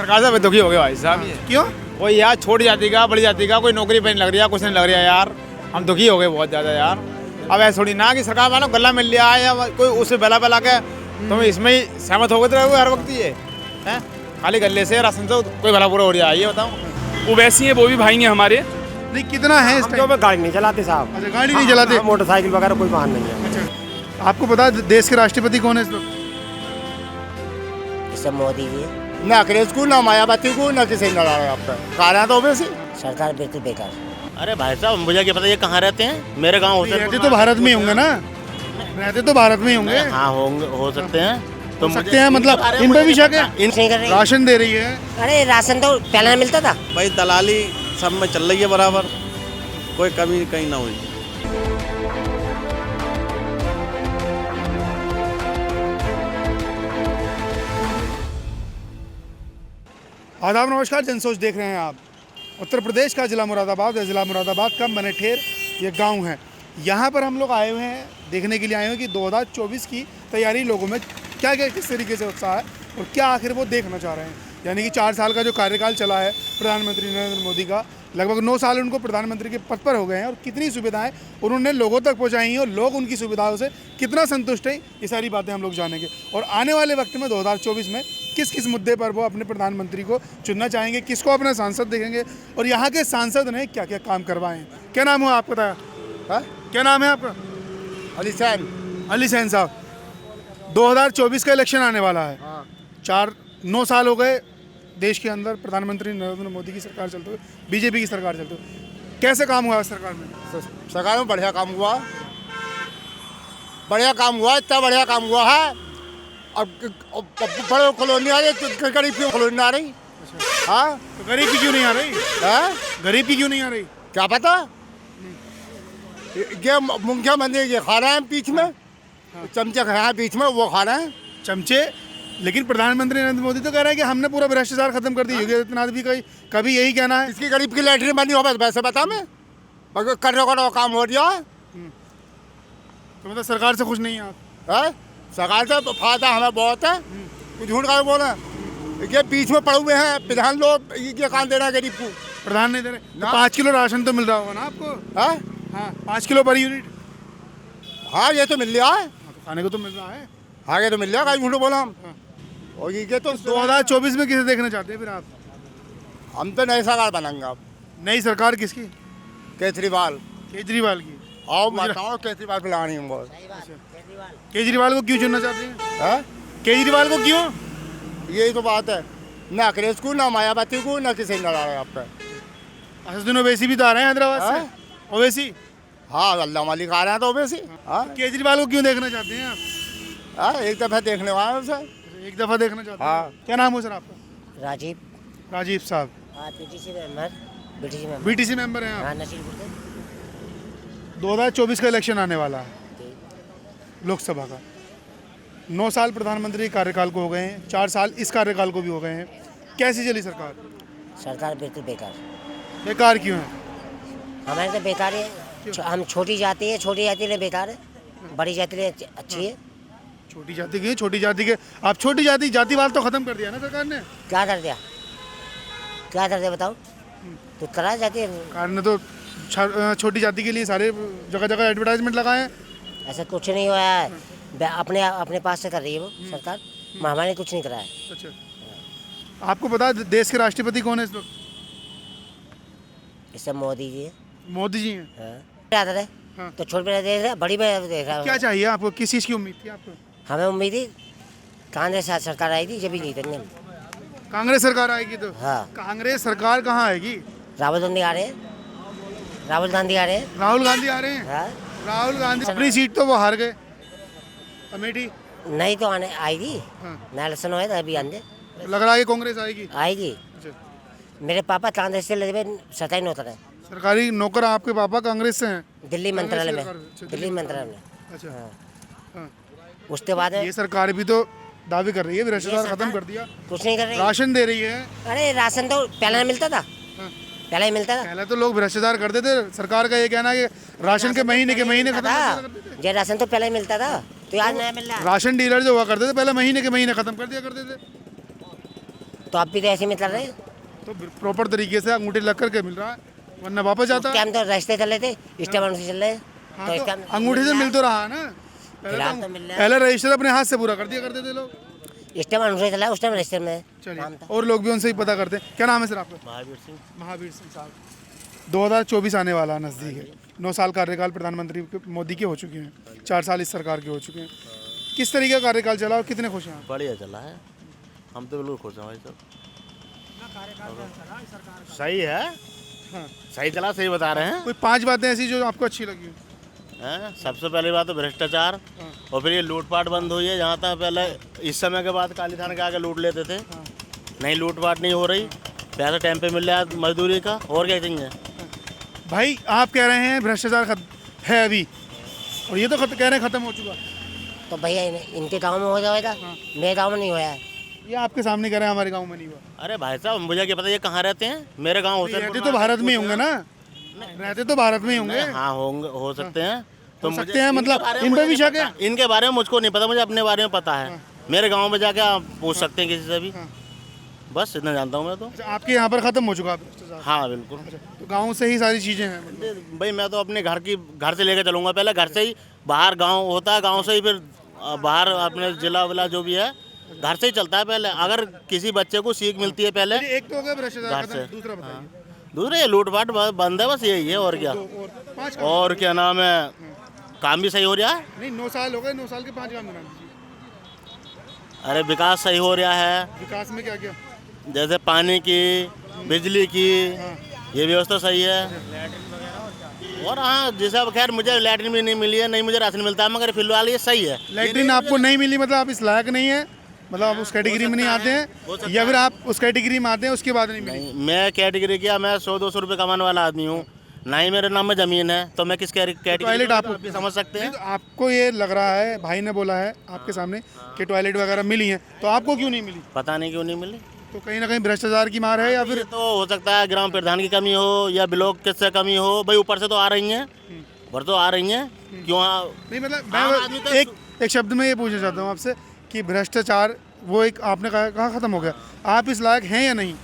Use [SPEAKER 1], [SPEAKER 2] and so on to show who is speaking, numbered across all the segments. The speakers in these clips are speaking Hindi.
[SPEAKER 1] सरकार से दुखी हो गए भाई साहब। ये
[SPEAKER 2] क्यों?
[SPEAKER 1] कोई यार छोटी जाति का बड़ी जाति का कोई नौकरी पे नहीं लग रही है, कुछ नहीं लग रहा है यार। हम दुखी हो गए बहुत ज़्यादा यार। अब ऐसा थोड़ी ना कि सरकार मानो गला मिल लिया है या कोई उसे बला के तुम इसमें ही सहमत हो गए तो रहोगे हर वक्त। ये है खाली गले से राशन से कोई भला बुरा हो रहा है, ये बताओ।
[SPEAKER 3] वो वैसी हैं, वो भी भाई हैं हमारे।
[SPEAKER 2] नहीं, कितना है इस टाइम?
[SPEAKER 4] गाड़ी नहीं चलाते साहब।
[SPEAKER 2] अच्छा, गाड़ी नहीं चलाते?
[SPEAKER 4] मोटरसाइकिल वगैरह कोई वाहन नहीं है।
[SPEAKER 2] अच्छा, आपको पता है देश के राष्ट्रपति कौन है इस वक्त?
[SPEAKER 4] सब मोदी जी।
[SPEAKER 5] ना अंग्रेज को, ना मायावती को, ना किसी ने लड़ा आपका कारण तो वैसे
[SPEAKER 4] सरकार बिल्कुल बेकार।
[SPEAKER 5] अरे भाई साहब मुझे क्या पता ये कहाँ रहते हैं। मेरे गांव होते
[SPEAKER 2] रहते तो भारत में ही होंगे ना, रहते तो भारत में ही होंगे।
[SPEAKER 5] हाँ होंगे, हो सकते हैं
[SPEAKER 2] तो सकते हैं, मतलब इन पे भी शक है।
[SPEAKER 4] नहीं कर रही।
[SPEAKER 2] राशन दे रही है।
[SPEAKER 4] अरे राशन तो पहले मिलता था।
[SPEAKER 6] भाई दलाली सब में चल रही है बराबर, कोई कमी कहीं ना हुई।
[SPEAKER 2] आदाब, नमस्कार। जनसोच देख रहे हैं आप। उत्तर प्रदेश का ज़िला मुरादाबाद है। ज़िला मुरादाबाद का मनेठेर ये गांव है। यहाँ पर हम लोग आए हुए हैं, देखने के लिए आए हुए हैं कि 2024 की तैयारी लोगों में क्या क्या किस तरीके से उत्साह है और क्या आखिर वो देखना चाह रहे हैं। यानी कि 4 साल का जो कार्यकाल चला है प्रधानमंत्री नरेंद्र मोदी का, लगभग 9 साल उनको प्रधानमंत्री के पद पर हो गए हैं और कितनी सुविधाएं उन्होंने लोगों तक पहुंचाई हैं और लोग उनकी सुविधाओं से कितना संतुष्ट हैं, ये सारी बातें हम लोग जानेंगे। और आने वाले वक्त में 2024 में किस किस मुद्दे पर वो अपने प्रधानमंत्री को चुनना चाहेंगे, किसको अपना सांसद देखेंगे और यहाँ के सांसद ने क्या क्या काम करवाए हैं। क्या नाम हुआ आपका? बताया, क्या नाम है आपका?
[SPEAKER 5] अली सैन।
[SPEAKER 2] अली सैन साहब, 2024 का इलेक्शन आने वाला है। 9 साल हो गए देश के अंदर प्रधानमंत्री नरेंद्र मोदी की सरकार चलते हुए, बीजेपी की सरकार चलते हुए। कैसे काम हुआ सरकार में?
[SPEAKER 5] सरकार में बढ़िया काम हुआ, बढ़िया काम हुआ, इतना बढ़िया काम हुआ है। अब बड़े कॉलोनी आ रही, गरीब की कॉलोनी आ रही। हाँ,
[SPEAKER 2] तो गरीब की क्यों नहीं आ रही? गरीब की क्यों नहीं आ रही?
[SPEAKER 5] क्या पता। ये मुख्यमंत्री ये खा रहे हैं बीच में, चमचे खा रहे हैं बीच में, वो खा रहे हैं
[SPEAKER 2] चमचे। लेकिन प्रधानमंत्री नरेंद्र मोदी तो कह रहे हैं कि हमने पूरा भ्रष्टाचार खत्म कर दिया। योगी आदित्यनाथ भी कभी यही कहना है।
[SPEAKER 5] इसकी गरीब की लैटरिन बनी हो वैसे बता मैं करने का काम हो रहा है।
[SPEAKER 2] तो मतलब सरकार से खुश नहीं है आप?
[SPEAKER 5] सरकार से फायदा हमें बहुत है, कुछ झूठ का बोले। ये बीच में पड़े हुए हैं प्रधान लोग, ये काम दे रहे हैं गरीब को।
[SPEAKER 2] प्रधान नहीं दे रहे तो 5 किलो राशन तो मिल रहा होगा ना आपको? हाँ, 5 किलो पर यूनिट।
[SPEAKER 5] हाँ ये तो मिल रहा है,
[SPEAKER 2] तो खाने को तो मिल रहा है।
[SPEAKER 5] हाँ ये तो मिल रहा है, झूठ बोला हम। और ये तो
[SPEAKER 2] 2024 में किसे देखना चाहते हैं फिर आप?
[SPEAKER 5] हम तो नई सरकार बनाएंगे। आप
[SPEAKER 2] नई सरकार किसकी?
[SPEAKER 5] केजरीवाल
[SPEAKER 2] की।
[SPEAKER 5] आओ बताओ केजरीवाल पिलानी हमको।
[SPEAKER 2] केजरीवाल को क्यों चुनना चाहते हैं? केजरीवाल को क्यों?
[SPEAKER 5] यही तो बात है, ना अंग्रेज को, ना मायावती को, ना किसी ने लड़ा है आपका।
[SPEAKER 2] असदुद्दीन ओवैसी भी तो आ रहे हैं हैदराबाद से। ओवैसी,
[SPEAKER 5] हाँ अल्लाह मालिक आ रहे हैं तो ओवैसी।
[SPEAKER 2] केजरीवाल को क्यों देखना चाहते हैं आप?
[SPEAKER 5] एक दफा देखने वाला है सर,
[SPEAKER 2] एक दफा देखना चाहते हैं। क्या नाम हो सर आपका? राजीव साहब। बीटीसी मेंबर हैं आप। 2024 का इलेक्शन आने वाला है लोकसभा का। 9 साल प्रधानमंत्री कार्यकाल को हो गए हैं, 4 साल इस कार्यकाल को भी हो गए हैं। कैसी चली सरकार?
[SPEAKER 4] सरकार बिल्कुल बेकार।
[SPEAKER 2] बेकार क्यों है?
[SPEAKER 4] हमारे तो बेकार है। हम छोटी जाति है, छोटी जाति लिए बेकार है, बड़ी जाति लिए अच्छी है।
[SPEAKER 2] छोटी जाति के आप छोटी जातिवाद तो खत्म कर दिया ना सरकार ने।
[SPEAKER 4] क्या कर दिया बताओ? तो करा जाती है
[SPEAKER 2] सरकार ने तो छोटी जाति के लिए सारे जगह जगह एडवर्टाइजमेंट लगाए हैं।
[SPEAKER 4] ऐसा कुछ नहीं हुआ है, अपने पास से कर रही है वो सरकार। हमारे कुछ नहीं करा है।
[SPEAKER 2] अच्छा, आपको पता है देश के राष्ट्रपति कौन है इस वक्त?
[SPEAKER 4] इस सब मोदी जी है।
[SPEAKER 2] मोदी जी हैं।
[SPEAKER 4] आता है तो छोटे पे देख रहा, बड़ी में देख रहा।
[SPEAKER 2] क्या चाहिए आपको? किस चीज़ की उम्मीद थी आपको?
[SPEAKER 4] हमें उम्मीद थी कांग्रेस सरकार आई थी, जब ही जीतेंगे।
[SPEAKER 2] कांग्रेस सरकार आएगी तो?
[SPEAKER 4] हाँ।
[SPEAKER 2] कांग्रेस सरकार कहाँ आएगी?
[SPEAKER 4] राहुल गांधी आ रहे हैं।
[SPEAKER 2] राहुल गांधी आ रहे हैं।
[SPEAKER 4] हाँ?
[SPEAKER 2] राहुल गांधी अपनी सीट तो वो हार गए अमेठी।
[SPEAKER 4] नहीं तो आने आई थी।
[SPEAKER 2] हाँ।
[SPEAKER 4] नया इलेक्शन हुआ था अभी आने
[SPEAKER 2] लग रहा है कि कांग्रेस आएगी। अच्छा।
[SPEAKER 4] मेरे पापा कांग्रेस से लगे 27 नौकर है।
[SPEAKER 2] सरकारी नौकर आपके पापा कांग्रेस से हैं?
[SPEAKER 4] दिल्ली मंत्रालय में।
[SPEAKER 2] अच्छा। हाँ।
[SPEAKER 4] उसके बाद
[SPEAKER 2] ये सरकार भी तो दावे कर रही है भ्रष्टाचार खत्म कर दिया,
[SPEAKER 4] कुछ नहीं कर रही।
[SPEAKER 2] राशन दे रही है।
[SPEAKER 4] अरे राशन तो पहले मिलता था। पहले ही मिलता था।
[SPEAKER 2] पहले तो लोग भ्रष्टाचार करते थे। सरकार का ये कहना है कि राशन के महीने खत्म कर देते थे।
[SPEAKER 4] ये राशन तो पहले ही मिलता था, तो आज नया मिल रहा है।
[SPEAKER 2] राशन डीलर जो हुआ करते थे पहले महीने के महीने खत्म कर दिया करते थे।
[SPEAKER 4] तो आप भी तो ऐसे में चल रहे हैं।
[SPEAKER 2] तो प्रॉपर तरीके से अंगूठे लग करके मिल रहा है, वरना वापस जाता
[SPEAKER 4] क्या
[SPEAKER 2] है।
[SPEAKER 4] हम तो रास्ते चल रहे थे, इस टाइम से चल रहे हैं।
[SPEAKER 2] हाँ,
[SPEAKER 4] तो इस
[SPEAKER 2] तो
[SPEAKER 4] टाइम
[SPEAKER 2] अंगूठे से मिल तो रहा है ना।
[SPEAKER 4] फिलहाल तो मिल रहा है।
[SPEAKER 2] पहले रजिस्टर अपने हाथ से पूरा कर दिया करते थे लोग।
[SPEAKER 4] इस टाइम अनुसार चला है, उस टाइम रास्ते में
[SPEAKER 2] चलिए,
[SPEAKER 4] काम था।
[SPEAKER 2] और लोग भी उनसे ही पता करते हैं। क्या नाम है सर आपका?
[SPEAKER 6] महावीर सिंह।
[SPEAKER 2] महावीर सिंह साहब। 2024 आने वाला नज़दीक है। 9 साल कार्यकाल प्रधानमंत्री मोदी के हो चुके हैं, 4 साल इस सरकार के हो चुके हैं। किस तरीके का कार्यकाल चला और कितने खुश हैं आप?
[SPEAKER 6] बढ़िया चला है, हम तो बिल्कुल खुश हैं भाई साहब।
[SPEAKER 1] सही है,
[SPEAKER 2] हाँ।
[SPEAKER 1] सही चला, सही बता रहे हैं।
[SPEAKER 2] कोई 5 बातें ऐसी जो आपको अच्छी लगी हो?
[SPEAKER 6] हैं? सबसे पहली बात तो भ्रष्टाचार, और फिर ये लूटपाट बंद हुई है। जहाँ तक पहले इस समय के बाद काली थाने के आगे लूट लेते थे, नहीं लूटपाट नहीं हो रही, पैसा टाइम पे मिल रहा है मजदूरी का, और क्या चाहिए।
[SPEAKER 2] भाई आप कह रहे हैं भ्रष्टाचार है अभी, और ये तो कह रहे हैं खत्म हो चुका।
[SPEAKER 4] तो भैया इनके गाँव में हो जाएगा, मेरे गाँव में नहीं होया है।
[SPEAKER 2] ये आपके सामने कह रहे हैं हमारे गांव में नहीं हुआ।
[SPEAKER 6] अरे भाई साहब, मुझे क्या पता ये कहाँ रहते हैं। मेरे गाँव
[SPEAKER 2] रहते तो भारत में ही होंगे ना, रहते तो भारत में ही होंगे।
[SPEAKER 6] हाँ होंगे, हो सकते हैं। तो
[SPEAKER 2] हो सकते
[SPEAKER 6] मुझे
[SPEAKER 2] हैं,
[SPEAKER 6] इनके
[SPEAKER 2] मतलब
[SPEAKER 6] बारे में
[SPEAKER 2] इन पे
[SPEAKER 6] मुझे
[SPEAKER 2] भी
[SPEAKER 6] नहीं
[SPEAKER 2] शक है?
[SPEAKER 6] पता। इनके बारे में मुझको नहीं पता, मुझे अपने बारे में पता है। मेरे गांव में जाके आप पूछ सकते हैं किसी से भी, बस इतना जानता हूँ मैं तो।
[SPEAKER 2] अच्छा, आपके यहाँ पर खत्म हो चुका है भ्रष्टाचार?
[SPEAKER 6] हाँ बिल्कुल
[SPEAKER 2] तो गाँव से ही सारी चीजें हैं मतलब।
[SPEAKER 6] भाई, मैं तो अपने घर से लेकर चलूँगा। पहले घर से ही, बाहर गाँव होता है, गाँव से ही फिर बाहर अपने जिला विला जो भी है, घर से ही चलता है। पहले अगर किसी बच्चे को सीख मिलती है पहले
[SPEAKER 2] एक तो हो गया भ्रष्टाचार
[SPEAKER 6] घर
[SPEAKER 2] खत्म,
[SPEAKER 6] से।
[SPEAKER 2] दूसरा बताइए।
[SPEAKER 6] दूसरे ये लूटपाट बंद है, बस यही है, और क्या।
[SPEAKER 2] और 5
[SPEAKER 6] और क्या नाम है, काम भी सही हो रहा है।
[SPEAKER 2] नहीं, 9 साल हो गए, 9 साल के 5 काम बना दीजिए।
[SPEAKER 6] अरे विकास सही हो रहा है,
[SPEAKER 2] विकास में क्या क्या?
[SPEAKER 6] जैसे पानी की, बिजली की, ये व्यवस्था सही है। और हाँ, जैसे अब खैर मुझे लैट्रिन भी नहीं मिली है, नहीं मुझे राशन मिलता है, मगर फिलहाल ये सही है।
[SPEAKER 2] लैट्रिन आपको नहीं मिली मतलब आप इस लायक नहीं है, मतलब आप उस कैटेगरी में नहीं आते हैं, या फिर आप उस कैटेगरी में आते हैं उसके बाद नहीं मिली?
[SPEAKER 6] नहीं, मैं कैटेगरी क्या, मैं 100-200 रुपये कमाने वाला आदमी हूँ, ना ही मेरे नाम में ज़मीन है, तो मैं किस कैटेगरी
[SPEAKER 2] टॉयलेट आप
[SPEAKER 6] भी समझ सकते हैं।
[SPEAKER 2] नहीं, तो आपको ये लग रहा है, भाई ने बोला है आपके सामने कि टॉयलेट वगैरह मिली है, तो आपको क्यों नहीं मिली?
[SPEAKER 6] पता नहीं क्यों नहीं मिली।
[SPEAKER 2] तो कहीं ना कहीं भ्रष्टाचार की मार है, या फिर
[SPEAKER 6] ये तो हो सकता है ग्राम प्रधान की कमी हो, या ब्लॉक से कमी हो। भाई ऊपर से तो आ रही हैं, ऊपर तो आ रही हैं, क्यों
[SPEAKER 2] नहीं, मतलब
[SPEAKER 6] आम आदमी
[SPEAKER 2] मैं
[SPEAKER 6] तो-
[SPEAKER 2] एक शब्द में ये पूछना चाहता हूँ आपसे कि भ्रष्टाचार वो एक आपने कहा खत्म हो गया, आप इस लायक हैं या नहीं?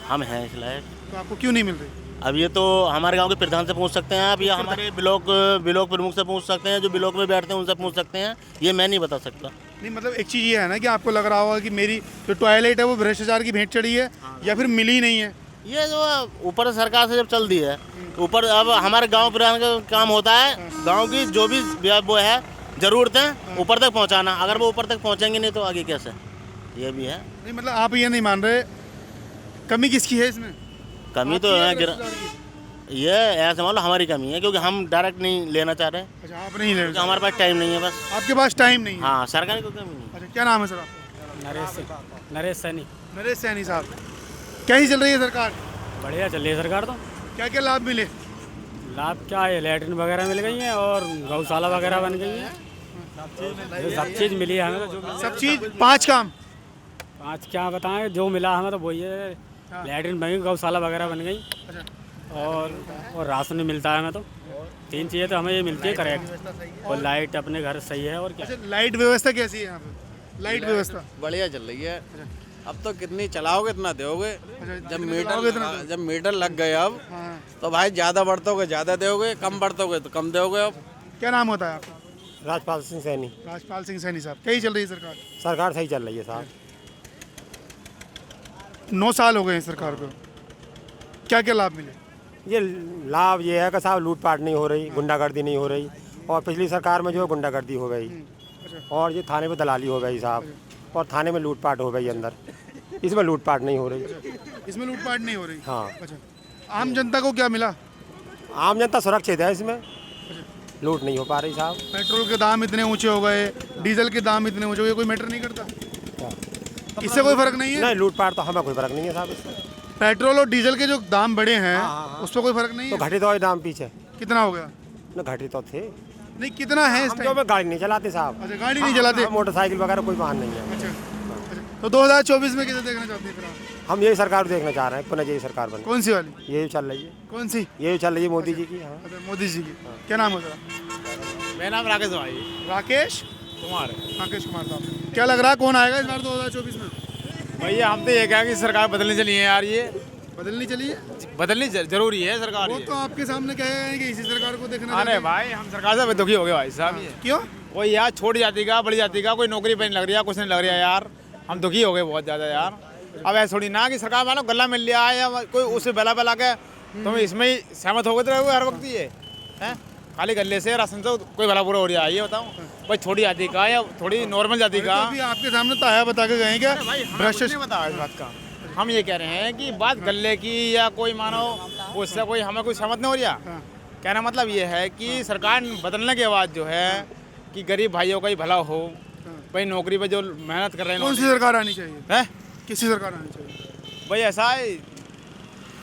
[SPEAKER 6] हम हैं इस लायक।
[SPEAKER 2] तो आपको क्यों नहीं मिल रही?
[SPEAKER 6] अब ये तो हमारे गांव के प्रधान से पूछ सकते हैं आप, या हमारे ब्लॉक प्रमुख से पूछ सकते हैं, जो ब्लॉक में बैठते हैं उनसे पूछ सकते हैं। ये मैं नहीं बता सकता।
[SPEAKER 2] नहीं, मतलब एक चीज़ ये है ना कि आपको लग रहा होगा कि मेरी जो टॉयलेट है वो भ्रष्टाचार की भेंट चढ़ी है, या फिर मिली नहीं है।
[SPEAKER 6] ये जो ऊपर सरकार से जब चल दी है ऊपर, अब हमारे गांव प्रधान का काम होता है गांव की जो भी वो है ज़रूरतें ऊपर तक पहुंचाना। अगर वो ऊपर तक पहुंचेंगे नहीं तो आगे कैसे, ये भी है।
[SPEAKER 2] नहीं, मतलब आप ये नहीं मान रहे, कमी किसकी है इसमें?
[SPEAKER 6] कमी तो है, ये ऐसे मान लो हमारी कमी है, क्योंकि हम डायरेक्ट नहीं लेना चाह रहे,
[SPEAKER 2] अच्छा, आप नहीं ले
[SPEAKER 6] क्योंकि
[SPEAKER 2] रहे,
[SPEAKER 6] हमारे पास टाइम नहीं है बस।
[SPEAKER 2] आपके पास टाइम नहीं है।
[SPEAKER 6] हाँ, सरकार की कोई कमी नहीं।
[SPEAKER 2] अच्छा, क्या नाम है सर आपका?
[SPEAKER 3] नरेश सैनी।
[SPEAKER 2] नरेश सैनी साहब, कैसी चल रही है सरकार?
[SPEAKER 3] बढ़िया चल रही है सरकार तो।
[SPEAKER 2] क्या क्या लाभ मिले?
[SPEAKER 3] लाभ क्या है, लैट्रिन वगैरह मिल गई है और गौशाला वगैरह बन गई है, सब चीज़ मिली है हमें तो। जो
[SPEAKER 2] सब चीज 5 काम?
[SPEAKER 3] 5 क्या बताएं, जो मिला हमें तो वही है। लैट्रिन बन गई, गौशाला वगैरह बन गई, और राशन मिलता है हमें तो। 3 चीज़ें तो हमें ये मिलती है करेक्ट, और लाइट अपने घर सही है। और क्या,
[SPEAKER 2] अच्छा, लाइट व्यवस्था कैसी है यहाँ पे? लाइट व्यवस्था
[SPEAKER 7] बढ़िया चल रही है। अब तो कितनी चलाओगे इतना दोगे। जब मीटर लग गए अब, तो भाई ज़्यादा बढ़तोगे ज़्यादा दोगे, कम बढ़तोगे तो कम दोगे। अब
[SPEAKER 2] क्या नाम होता है आपका?
[SPEAKER 8] राजपाल सिंह सैनी।
[SPEAKER 2] राजपाल सिंह सैनी साहब, कैसी चल रही है सरकार?
[SPEAKER 8] सरकार सही चल रही है साहब।
[SPEAKER 2] 9 साल हो गए हैं सरकार को, क्या क्या लाभ मिले?
[SPEAKER 8] ये लाभ ये है कि साहब लूटपाट नहीं हो रही, गुंडागर्दी नहीं हो रही, और पिछली सरकार में जो है गुंडागर्दी हो गई, और ये थाने पे दलाली हो गई साहब, और थाने में लूटपाट हो गई अंदर, इसमें लूटपाट नहीं हो रही।
[SPEAKER 2] इसमें लूटपाट नहीं हो रही?
[SPEAKER 8] हाँ।
[SPEAKER 2] अच्छा, आम जनता को क्या मिला?
[SPEAKER 8] आम जनता सुरक्षित है, इसमें लूट नहीं हो पा रही साहब।
[SPEAKER 2] पेट्रोल के दाम इतने ऊंचे हो गए, डीजल के दाम इतने ऊंचे हो गए, कोई मैटर नहीं करता? इससे कोई फर्क नहीं है?
[SPEAKER 8] नहीं, लूटपाट तो हमें कोई फर्क नहीं है साहब इससे।
[SPEAKER 2] पेट्रोल और डीजल के जो दाम बढ़े हैं उस पर कोई फर्क नहीं
[SPEAKER 8] तो
[SPEAKER 2] है?
[SPEAKER 8] घटे तो दाम पीछे
[SPEAKER 2] कितना हो गया?
[SPEAKER 8] न घटे तो थे,
[SPEAKER 2] नहीं, कितना है इस
[SPEAKER 8] हम जो
[SPEAKER 2] टाइम?
[SPEAKER 8] में गाड़ी नहीं चलाते साहब।
[SPEAKER 2] अच्छा, गाड़ी नहीं चलाते?
[SPEAKER 8] हाँ, मोटरसाइकिल वगैरह कोई वाहन नहीं है।
[SPEAKER 2] अच्छा, तो 2024 में किसे देखना चाहते हैं फिर आप?
[SPEAKER 8] हम यही सरकार देखना चाह रहे हैं, पुनः यही सरकार बने।
[SPEAKER 2] कौन सी वाली?
[SPEAKER 8] यही चल रही है,
[SPEAKER 2] कौन सी?
[SPEAKER 8] यही चल रही है मोदी जी की। हाँ।
[SPEAKER 2] अच्छा, मोदी जी की। क्या नाम होता है?
[SPEAKER 1] मेरा नाम राकेश भाई
[SPEAKER 2] राकेश
[SPEAKER 1] कुमार।
[SPEAKER 2] राकेश कुमार साहब, क्या लग रहा है कौन आएगा इस बार 2024 में?
[SPEAKER 1] भैया हम तो ये कहें कि सरकार बदलनी चाहिए यार, ये
[SPEAKER 2] बदलनी चाहिए।
[SPEAKER 1] बदलनी जरूरी है सरकार
[SPEAKER 2] वो
[SPEAKER 1] ये।
[SPEAKER 2] तो आपके सामने कहे हैं कि इसी सरकार को देखना
[SPEAKER 1] अरे
[SPEAKER 2] चाहिए।
[SPEAKER 1] भाई हम सरकार से दुखी हो गए भाई साहब, ये
[SPEAKER 2] क्यों?
[SPEAKER 1] कोई यार छोटी जाति का बड़ी जाति का कोई नौकरी पे नहीं लग रही है, कुछ नहीं लग रहा है यार, हम दुखी हो गए बहुत ज़्यादा यार। अब ऐसा थोड़ी ना कि सरकार मानो गला मिल लिया है या कोई उससे बेला बेला के तुम इसमें ही सहमत हो गए हर वक्त ये हैं, खाली गले से राशन से कोई भला बुरा हो रहा है, ये बताओ भाई छोटी जाति का या थोड़ी नॉर्मल जाति का।
[SPEAKER 2] तो अभी आपके सामने ताया बता के गए क्या
[SPEAKER 1] भ्रष्टाचार नहीं बता इस बात का, हम ये कह रहे हैं कि बात गले की या कोई मानो उससे कोई हमें कोई सहमत नहीं हो रहा। कहना मतलब ये है कि सरकार बदलने के बाद जो है कि गरीब भाइयों का ही भला हो, भाई नौकरी पे जो मेहनत कर रहे हैं
[SPEAKER 2] कौन सी सरकार आनी चाहिए
[SPEAKER 1] है,
[SPEAKER 2] किसी सरकार आनी चाहिए?
[SPEAKER 1] भाई ऐसा है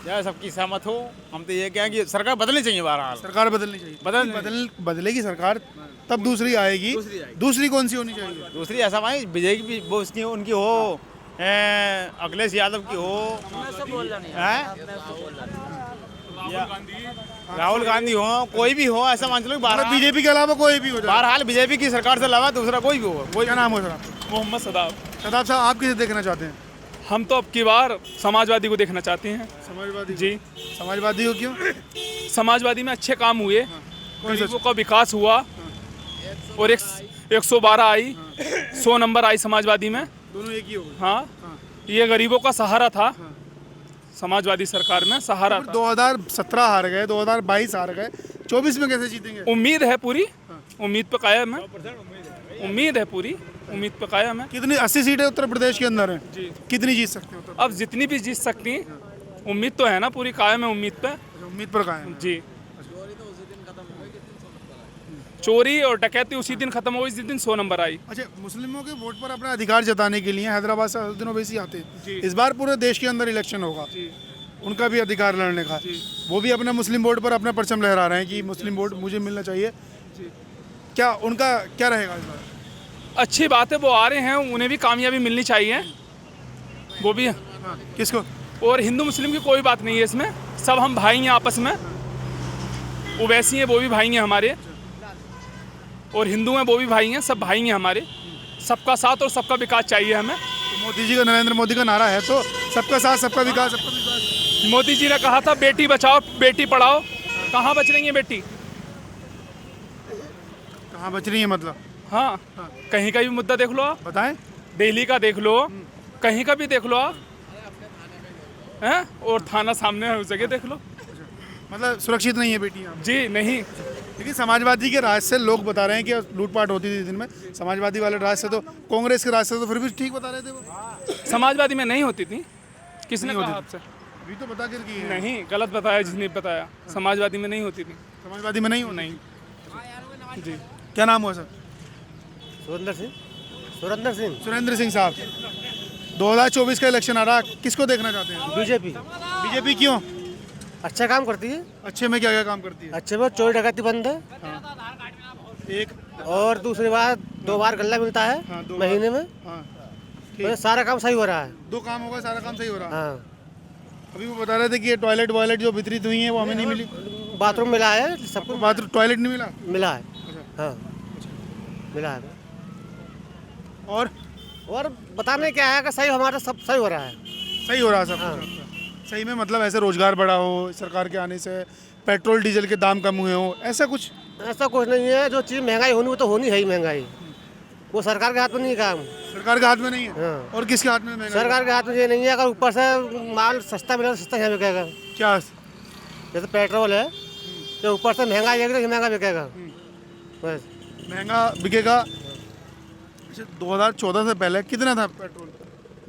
[SPEAKER 1] या सबकी सहमत हो, हम तो ये कहें कि सरकार बदलनी चाहिए बहरहाल।
[SPEAKER 2] सरकार बदलनी चाहिए। बदलेगी सरकार तब दूसरी आएगी। दूसरी कौन सी होनी चाहिए?
[SPEAKER 1] दूसरी ऐसा भाई बीजेपी वो उसकी उनकी हो, अखिलेश यादव की हो, राहुल गांधी हो, कोई भी हो, ऐसा मान चलो
[SPEAKER 2] बीजेपी के अलावा कोई भी हो जाए।
[SPEAKER 1] बहरहाल बीजेपी की सरकार से अलावा दूसरा कोई भी हो। कोई
[SPEAKER 2] क्या नाम हो सर आपका?
[SPEAKER 9] मोहम्मद सदाब।
[SPEAKER 2] सदाब साहब, आप किसे देखना चाहते हैं?
[SPEAKER 9] हम तो अब की बार समाजवादी को देखना चाहते हैं।
[SPEAKER 2] समाजवादी
[SPEAKER 9] जी।
[SPEAKER 2] समाजवादी हो क्यों?
[SPEAKER 9] समाजवादी में अच्छे काम हुए, गरीबों का विकास हुआ और 112 आई, 100 नंबर आई समाजवादी में।
[SPEAKER 2] दोनों एक ही हो गए।
[SPEAKER 9] हाँ, ये गरीबों का सहारा था, समाजवादी सरकार में सहारा था।
[SPEAKER 2] 2017 हार गए, 2022 हार गए, 24 में कैसे जीतेंगे?
[SPEAKER 9] उम्मीद है पूरी, उम्मीद पे कायम है, उम्मीद है पूरी, उम्मीद पे कायम है।
[SPEAKER 2] कितनी 80 सीटें उत्तर प्रदेश के अंदर हैं
[SPEAKER 9] जी।
[SPEAKER 2] कितनी जीत सकते हैं?
[SPEAKER 9] अब जितनी भी जीत सकती हैं, उम्मीद तो है ना, पूरी कायम है उम्मीद पे।
[SPEAKER 2] उम्मीद पर कायम है।
[SPEAKER 9] जी। चोरी और डकैती उसी दिन खत्म हो गई जिस दिन 100 नंबर आई।
[SPEAKER 2] अच्छा, मुस्लिमों के वोट पर अपना अधिकार जताने के लिए हैदराबाद से असदुद्दीन ओवैसी आते हैं। इस बार पूरे देश के अंदर इलेक्शन होगा, उनका भी अधिकार लड़ने का। वो भी अपने मुस्लिम वोट पर अपना परचम लहरा रहे हैं कि मुस्लिम वोट मुझे मिलना चाहिए। क्या उनका क्या रहेगा इस बार?
[SPEAKER 9] अच्छी बात है, वो आ रहे हैं, उन्हें भी कामयाबी मिलनी चाहिए, वो भी।
[SPEAKER 2] किसको?
[SPEAKER 9] और हिंदू मुस्लिम की कोई बात नहीं है इसमें, सब हम भाई हैं आपस में। ओवैसी हैं, वो भी भाई हैं हमारे, और हिंदू हैं, वो भी भाई हैं, सब भाई हैं हमारे। सबका साथ और सबका विकास चाहिए हमें।
[SPEAKER 2] तो मोदी जी का, नरेंद्र मोदी का नारा है तो सबका साथ सबका विकास, सबका विकास।
[SPEAKER 9] मोदी जी ने कहा था बेटी बचाओ बेटी पढ़ाओ, कहाँ बच रही है बेटी?
[SPEAKER 2] कहाँ बच रही है मतलब?
[SPEAKER 9] हाँ, कहीं का भी मुद्दा देख लो आप,
[SPEAKER 2] बताएं।
[SPEAKER 9] दिल्ली का देख लो, कहीं का भी देख लो आप, हैं? और थाना सामने है, उस जगह देख लो।
[SPEAKER 2] मतलब सुरक्षित नहीं है बेटी यहाँ?
[SPEAKER 9] जी नहीं।
[SPEAKER 2] लेकिन समाजवादी के राज से लोग बता रहे हैं कि लूटपाट होती थी दिन में, समाजवादी वाले राज से तो, कांग्रेस के राज से तो फिर भी ठीक बता रहे थे वो।
[SPEAKER 9] समाजवादी में नहीं होती थी, किसने कहा आपसे?
[SPEAKER 2] अभी तो बता कर की है।
[SPEAKER 9] नहीं, गलत बताया जिसने बताया, समाजवादी में नहीं होती थी।
[SPEAKER 2] समाजवादी में नहीं हो?
[SPEAKER 9] नहीं जी।
[SPEAKER 2] क्या नाम हुआ सर?
[SPEAKER 8] सुरेंद्र सिंह। सुरेंद्र सिंह।
[SPEAKER 2] सुरेंद्र सिंह साहब, 2024 का इलेक्शन आ रहा, किसको देखना चाहते हैं?
[SPEAKER 8] बीजेपी।
[SPEAKER 2] बीजेपी क्यों?
[SPEAKER 8] अच्छा काम करती है।
[SPEAKER 2] अच्छे में क्या क्या काम करती है?
[SPEAKER 8] अच्छे में चोरी डकैती बंद है,
[SPEAKER 2] एक।
[SPEAKER 8] और दूसरी बात 2 बार गल्ला मिलता है
[SPEAKER 2] हाँ, 2
[SPEAKER 8] महीने में।
[SPEAKER 2] हाँ,
[SPEAKER 8] तो सारा काम सही हो रहा है।
[SPEAKER 2] 2 काम होगा, सारा काम सही हो रहा है।
[SPEAKER 8] हाँ,
[SPEAKER 2] अभी वो बता रहे थे कि ये टॉयलेट वॉयलेट जो वितरित हुई है वो हमें नहीं मिली।
[SPEAKER 8] बाथरूम मिला है सबको,
[SPEAKER 2] बाथरूम टॉयलेट नहीं मिला?
[SPEAKER 8] मिला है। हाँ, मिला है। और बताने क्या है कि सही, हमारा सब सही हो रहा है।
[SPEAKER 2] सही हो रहा है सब कुछ। सही में मतलब ऐसे रोजगार बढ़ा हो सरकार के आने से, पेट्रोल डीजल के दाम कम हुए हो, ऐसा कुछ?
[SPEAKER 8] ऐसा कुछ नहीं है, जो चीज़ महंगाई होनी वो तो होनी है ही महंगाई, वो सरकार के हाथ में नहीं है काम।
[SPEAKER 2] सरकार के हाथ में नहीं है?
[SPEAKER 8] हाँ।
[SPEAKER 2] और किसके हाथ में महंगाई?
[SPEAKER 8] सरकार के हाथ में ये नहीं है, अगर ऊपर से माल सस्ता मिलेगा तो सस्ता यहाँ बिकेगा।
[SPEAKER 2] क्या?
[SPEAKER 8] जैसे पेट्रोल है, तो ऊपर से महंगा आएगा तो महंगा बिकेगा, बस
[SPEAKER 2] महंगा बिकेगा। 2014 से पहले कितना था पेट्रोल?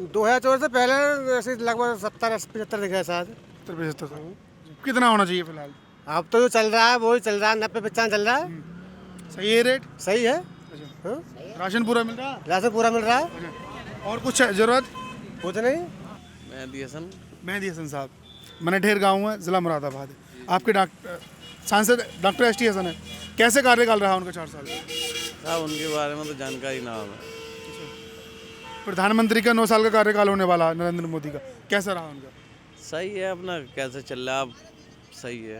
[SPEAKER 8] 2014 से पहले ऐसे लगभग 70-75 दिखा है शायद।
[SPEAKER 2] 70-75। कितना होना चाहिए फिलहाल?
[SPEAKER 8] अब तो जो चल रहा है वही चल रहा है, 90-95 चल रहा है।
[SPEAKER 2] सही है रेट?
[SPEAKER 8] सही है।
[SPEAKER 2] अच्छा। राशन पूरा मिल रहा है?
[SPEAKER 8] राशन पूरा मिल रहा है।
[SPEAKER 2] अच्छा। और कुछ जरूरत?
[SPEAKER 8] कुछ नहीं।
[SPEAKER 2] मेहदी हसन साहब, मनेठेर गाँव है, जिला मुरादाबाद है। आपके सांसद डॉक्टर एस टी हसन है, कैसे कार्यकाल रहा उनका 4 साल?
[SPEAKER 7] साहब उनके बारे में तो जानकारी ना है।
[SPEAKER 2] प्रधानमंत्री का 9 साल का कार्यकाल होने वाला नरेंद्र मोदी का, कैसा रहा उनका?
[SPEAKER 7] सही है, अपना कैसे चल रहा है अब, सही है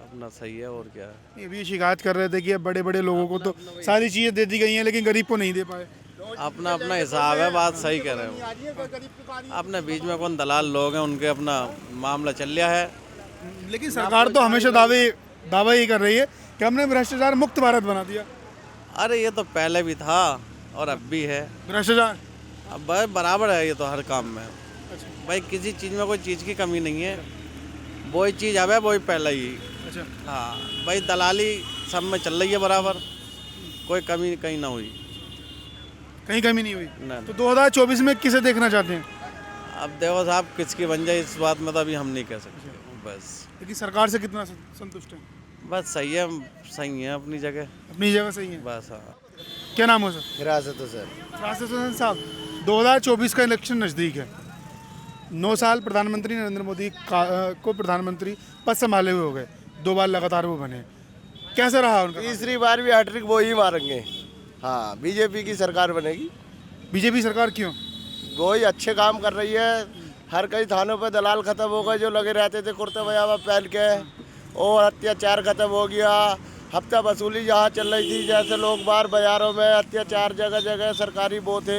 [SPEAKER 7] अपना, सही है और क्या।
[SPEAKER 2] ये भी शिकायत कर रहे थे कि अब बड़े बड़े लोगों को तो सारी चीज़ें दे दी गई हैं लेकिन गरीब को नहीं दे पाए।
[SPEAKER 7] अपना अपना हिसाब है, बात सही कह रहे हो। अपने बीच में कौन दलाल लोग हैं, उनके अपना मामला चल रहा है।
[SPEAKER 2] लेकिन सरकार तो हमेशा दावा ही कर रही है कि हमने भ्रष्टाचार मुक्त भारत बना दिया।
[SPEAKER 7] अरे ये तो पहले भी था और अब भी है
[SPEAKER 2] भ्रष्टाचार
[SPEAKER 7] अब भाई बराबर है ये तो हर काम में। भाई किसी चीज़ में कोई चीज़ की कमी नहीं है, वही चीज़ अब है वही पहले ही।
[SPEAKER 2] अच्छा,
[SPEAKER 7] हाँ भाई दलाली सब में चल रही है बराबर, कोई कमी कहीं ना हुई।
[SPEAKER 2] कहीं कमी नहीं हुई।
[SPEAKER 7] ना
[SPEAKER 2] तो 2024 में किसे देखना चाहते हैं?
[SPEAKER 7] अब देखो साहब किसकी बन जाए इस बात में तो अभी हम नहीं कह सकते। बस
[SPEAKER 2] लेकिन सरकार से कितना संतुष्ट है?
[SPEAKER 7] बस सही है अपनी जगह।
[SPEAKER 2] अपनी जगह सही है।
[SPEAKER 7] बस हाँ।
[SPEAKER 2] क्या नाम हो सर?
[SPEAKER 10] हिरासत हो सर।
[SPEAKER 2] राष्ट्र स्वतंत्र साहब, 2024 का इलेक्शन नज़दीक है। 9 साल प्रधानमंत्री नरेंद्र मोदी को प्रधानमंत्री पद संभाले हुए हो गए, 2 बार लगातार वो बने। कैसा रहा उनका?
[SPEAKER 10] तीसरी बार भी हैट्रिक वो ही मारेंगे। हाँ, बीजेपी की सरकार बनेगी।
[SPEAKER 2] बीजेपी सरकार क्यों?
[SPEAKER 10] वो ही अच्छे काम कर रही है। हर कई थानों पे दलाल खत्म हो गए जो लगे रहते थे कुर्ते पजामा पहन के, और अत्याचार खत्म हो गया। हफ्ता वसूली जहाँ चल रही थी, जैसे लोग बाहर बाजारों में अत्याचार जगह जगह सरकारी वो थे,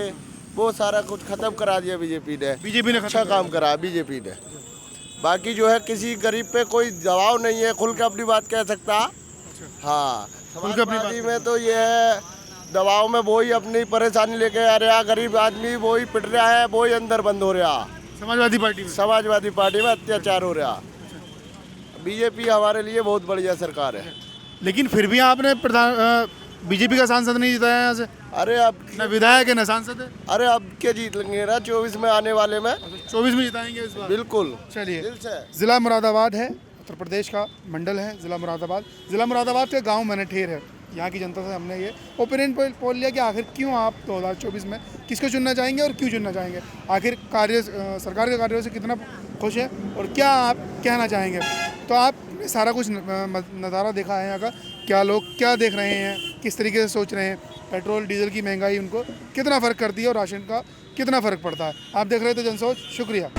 [SPEAKER 10] वो सारा कुछ खत्म करा दिया बीजेपी ने।
[SPEAKER 2] बीजेपी ने
[SPEAKER 10] अच्छा काम करा बीजेपी ने। बाकी जो है किसी गरीब पे कोई दबाव नहीं है, खुल के अपनी बात कह सकता। हाँ, समाजवादी में तो ये है दबाव में वही अपनी परेशानी लेके आ रहा, गरीब आदमी वही पिट रहा है, वही अंदर बंद हो रहा।
[SPEAKER 2] समाजवादी पार्टी में
[SPEAKER 10] अत्याचार हो रहा। बीजेपी हमारे लिए बहुत बढ़िया सरकार है।
[SPEAKER 2] लेकिन फिर भी आपने बीजेपी का सांसद नहीं जिताया यहाँ से।
[SPEAKER 10] अरे अब
[SPEAKER 2] न विधायक है न सांसद है।
[SPEAKER 10] अरे अब के जीत लेंगे ना 24 में आने वाले में।
[SPEAKER 2] 24 में जिताएंगे इस बार।
[SPEAKER 10] बिल्कुल।
[SPEAKER 2] चलिए,
[SPEAKER 10] दिल से।
[SPEAKER 2] ज़िला मुरादाबाद है, उत्तर प्रदेश का मंडल है ज़िला मुरादाबाद। ज़िला मुरादाबाद के गांव मनेठेर है। यहाँ की जनता से हमने ये ओपिनियन पोल लिया कि आखिर क्यों आप 2024 में किसको चुनना चाहेंगे और क्यों चुनना चाहेंगे, आखिर सरकार के कार्यों से कितना खुश है और क्या आप कहना चाहेंगे। तो आपने सारा कुछ नज़ारा देखा है यहाँ का, क्या लोग क्या देख रहे हैं, किस तरीके से सोच रहे हैं, पेट्रोल डीजल की महंगाई उनको कितना फ़र्क करती है और राशन का कितना फ़र्क पड़ता है। आप देख रहे थे जनसोच। शुक्रिया।